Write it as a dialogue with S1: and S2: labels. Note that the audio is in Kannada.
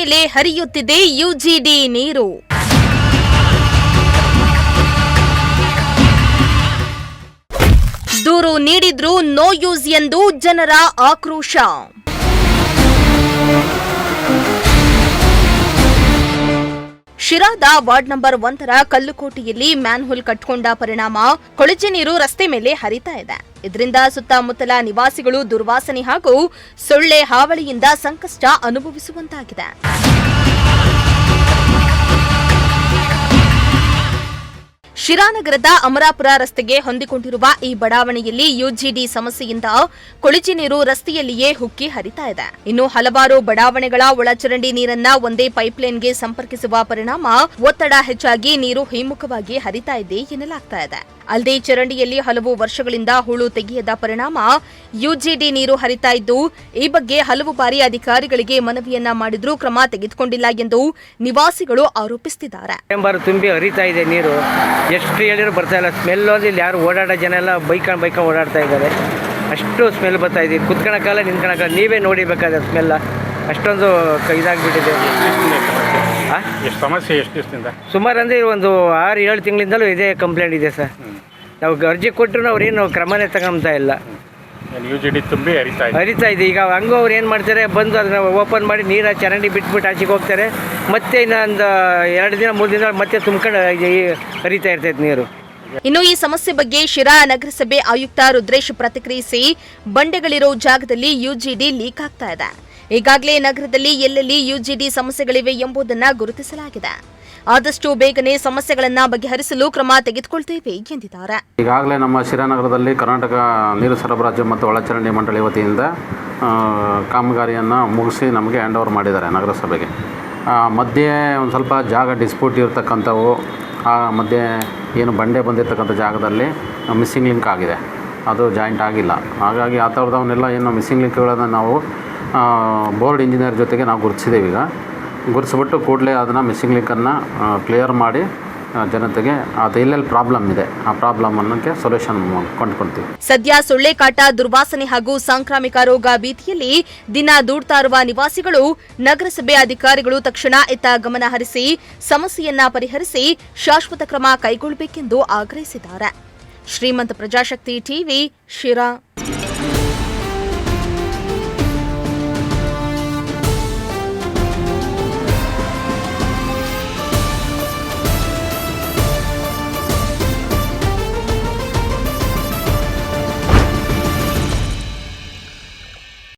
S1: ಮೇಲೆ ಹರಿಯುತ್ತಿದೆ ಯುಜಿಡಿ ನೀರು. ದೂರು ನೀಡಿದ್ರೂ ನೋ ಯೂಸ್ ಎಂದು ಜನರ ಆಕ್ರೋಶ. ಶಿರಾದ ವಾರ್ಡ್ ನಂಬರ್ 1ರ ಕಲ್ಲುಕೋಟೆಯಲ್ಲಿ ಮ್ಯಾನ್ಹೋಲ್ ಕಟ್ಟಿಕೊಂಡ ಪರಿಣಾಮ ಕೊಳಚೆ ನೀರು ರಸ್ತೆ ಮೇಲೆ ಹರಿತಾ ಇದೆ. ಇದರಿಂದ ಸುತ್ತಮುತ್ತಲ ನಿವಾಸಿಗಳು ದುರ್ವಾಸನೆ ಹಾಗೂ ಸೊಳ್ಳೆ ಹಾವಳಿಯಿಂದ ಸಂಕಷ್ಟ ಅನುಭವಿಸುವಂತಾಗಿದೆ. ಶಿರಾನಗರದ ಅಮರಾಪುರ ರಸ್ತೆಗೆ ಹೊಂದಿಕೊಂಡಿರುವ ಈ ಬಡಾವಣೆಯಲ್ಲಿ ಯುಜಿಡಿ ಸಮಸ್ಯೆಯಿಂದ ಕೊಳಚೆ ನೀರು ರಸ್ತೆಯಲ್ಲಿಯೇ ಹುಕ್ಕಿ ಹರಿತಾ ಇದೆ. ಇನ್ನು ಹಲವಾರು ಬಡಾವಣೆಗಳ ಒಳಚರಂಡಿ ನೀರನ್ನ ಒಂದೇ ಪೈಪ್ಲೈನ್ಗೆ ಸಂಪರ್ಕಿಸುವ ಪರಿಣಾಮ ಒತ್ತಡ ಹೆಚ್ಚಾಗಿ ನೀರು ಹಿಮ್ಮುಖವಾಗಿ ಹರಿತಾ ಇದೆ ಎನ್ನಲಾಗ್ತಾ ಇದೆ. ಅಲ್ಲದೆ ಚರಂಡಿಯಲ್ಲಿ ಹಲವು ವರ್ಷಗಳಿಂದ ಹೂಳು ತೆಗೆಯದ ಪರಿಣಾಮ ಯುಜಿಡಿ ನೀರು ಹರಿತಾ ಇದ್ದು, ಈ ಬಗ್ಗೆ ಹಲವು ಬಾರಿ ಅಧಿಕಾರಿಗಳಿಗೆ ಮನವಿಯನ್ನ ಮಾಡಿದ್ರೂ ಕ್ರಮ ತೆಗೆದುಕೊಂಡಿಲ್ಲ ಎಂದು ನಿವಾಸಿಗಳು ಆರೋಪಿಸುತ್ತಿದ್ದಾರೆ.
S2: ತುಂಬಿ ಹರಿತಾ ಇದೆ ನೀರು, ಎಷ್ಟು ಹೇಳಿದ್ರು ಬರ್ತಾ ಇಲ್ಲ. ಸ್ಮೆಲ್ ಅಂದ್ರೆ ಇಲ್ಲಿ ಯಾರು ಓಡಾಡೋ ಜನ ಎಲ್ಲ ಬೈಕ್ ಓಡಾಡ್ತಾ ಇದ್ದಾರೆ. ಅಷ್ಟು ಸ್ಮೆಲ್ ಬರ್ತಾ ಇದೆ. ಕುತ್ಕೊಳಕ್ಕಾಗಲ್ಲ, ನಿಂತ್ಕೊಳಕ್ಕಾಗಲ್ಲ. ನೀವೇ ನೋಡಿಬೇಕಾದ್ರೆ ಸ್ಮೆಲ್ಲ ಅಷ್ಟೊಂದು ಇದಾಗ್ಬಿಟ್ಟಿದೆ.
S3: ಸಮಸ್ಯೆ ಎಷ್ಟು ದಿವಸದಿಂದ?
S2: ಸುಮಾರು ಅಂದರೆ ಒಂದು 6-7 ತಿಂಗಳಿಂದಲೂ ಇದೇ ಕಂಪ್ಲೇಂಟ್ ಇದೆ ಸರ್. ನಾವು ಅರ್ಜಿ ಕೊಟ್ಟರು ಅವ್ರೇನು ಕ್ರಮನೇ ತಗೊಂತಾ ಇಲ್ಲ.
S3: ಯುಜಿಡಿ ತುಂಬಿ
S2: ಹರಿತಾ ಇದೆ. ಈಗ ಹಂಗೂ ಅವ್ರು ಏನು ಮಾಡ್ತಾರೆ, ಬಂದು ಅದನ್ನ ಓಪನ್ ಮಾಡಿ ನೀರು ಚರಂಡಿ ಬಿಟ್ಬಿಟ್ಟು ಆಚೆಗೆ ಹೋಗ್ತಾರೆ. ಮತ್ತೆ ಇನ್ನೊಂದು 2 ದಿನ 3 ದಿನ ಮತ್ತೆ ತುಂಬ್ಕೊಂಡು ಹರಿತಾ ಇರ್ತೈತೆ ನೀರು.
S1: ಇನ್ನು ಈ ಸಮಸ್ಯೆ ಬಗ್ಗೆ ಶಿರಾ ನಗರಸಭೆ ಆಯುಕ್ತ ರುದ್ರೇಶ್ ಪ್ರತಿಕ್ರಿಯಿಸಿ, ಬಂಡೆಗಳಿರೋ ಜಾಗದಲ್ಲಿ ಯುಜಿಡಿ ಲೀಕ್ ಆಗ್ತಾ ಇದೆ. ಈಗಾಗಲೇ ನಗರದಲ್ಲಿ ಎಲ್ಲೆಲ್ಲಿ ಯುಜಿಡಿ ಸಮಸ್ಯೆಗಳಿವೆ ಎಂಬುದನ್ನು ಗುರುತಿಸಲಾಗಿದೆ. ಆದಷ್ಟು ಬೇಗನೆ ಸಮಸ್ಯೆಗಳನ್ನು ಬಗೆಹರಿಸಲು ಕ್ರಮ ತೆಗೆದುಕೊಳ್ತೇವೆ ಎಂದಿದ್ದಾರೆ.
S4: ಈಗಾಗಲೇ ನಮ್ಮ ಶಿರಾನಗರದಲ್ಲಿ ಕರ್ನಾಟಕ ನೀರು ಸರಬರಾಜು ಮತ್ತು ಒಳಚರಂಡಿ ಮಂಡಳಿ ವತಿಯಿಂದ ಕಾಮಗಾರಿಯನ್ನು ಮುಗಿಸಿ ನಮಗೆ ಹ್ಯಾಂಡ್ ಓವರ್ ಮಾಡಿದ್ದಾರೆ ನಗರಸಭೆಗೆ. ಮಧ್ಯೆ ಒಂದು ಸ್ವಲ್ಪ ಜಾಗ ಡಿಸ್ಪ್ಯೂಟ್ ಇರತಕ್ಕಂಥವು, ಆ ಮಧ್ಯೆ ಏನು ಬಂಡೆ ಬಂದಿರತಕ್ಕಂಥ ಜಾಗದಲ್ಲಿ ಮಿಸ್ಸಿಂಗ್ ಲಿಂಕ್ ಆಗಿದೆ, ಅದು ಜಾಯಿಂಟ್ ಆಗಿಲ್ಲ. ಹಾಗಾಗಿ ಆ ಥರದವನ್ನೆಲ್ಲ ಏನು ಮಿಸ್ಸಿಂಗ್ ಲಿಂಕ್ಗಳನ್ನು ನಾವು ಬೋರ್ಡ್ ಇಂಜಿನಿಯರ್ ಜೊತೆಗೆ ನಾವು ಗುರುತಿಸಿದ್ದೇವೆ. ಈಗ ಗುರುತಿಸ್ಬಿಟ್ಟು ಕೂಡಲೇ ಅದನ್ನು ಮಿಸ್ಸಿಂಗ್ ಲಿಂಕನ್ನು ಕ್ಲಿಯರ್ ಮಾಡಿ ಜನತೆಗೆ ಅದು ಎಲ್ಲೆಲ್ಲಿ ಪ್ರಾಬ್ಲಮ್ ಇದೆ ಆ ಪ್ರಾಬ್ಲಮ್ ಅನ್ನೋಕ್ಕೆ ಸೊಲ್ಯೂಷನ್ ಕೊಂಡ್ಕೊಳ್ತೀವಿ.
S1: ಸದ್ಯ ಸೊಳ್ಳೆ ಕಾಟ, ದುರ್ವಾಸನೆ ಹಾಗೂ ಸಾಂಕ್ರಾಮಿಕ ರೋಗ ಭೀತಿಯಲ್ಲಿ ದಿನ ದೂಡ್ತಾ ಇರುವ ನಿವಾಸಿಗಳು ನಗರಸಭೆ ಅಧಿಕಾರಿಗಳು ತಕ್ಷಣ ಇತ್ತ ಗಮನ ಹರಿಸಿ ಸಮಸ್ಯೆಯನ್ನ ಪರಿಹರಿಸಿ ಶಾಶ್ವತ ಕ್ರಮ ಕೈಗೊಳ್ಳಬೇಕೆಂದು ಆಗ್ರಹಿಸಿದ್ದಾರೆ. ಶ್ರೀಮಂತ ಪ್ರಜಾಶಕ್ತಿ ಟಿವಿ, ಶಿರಾ.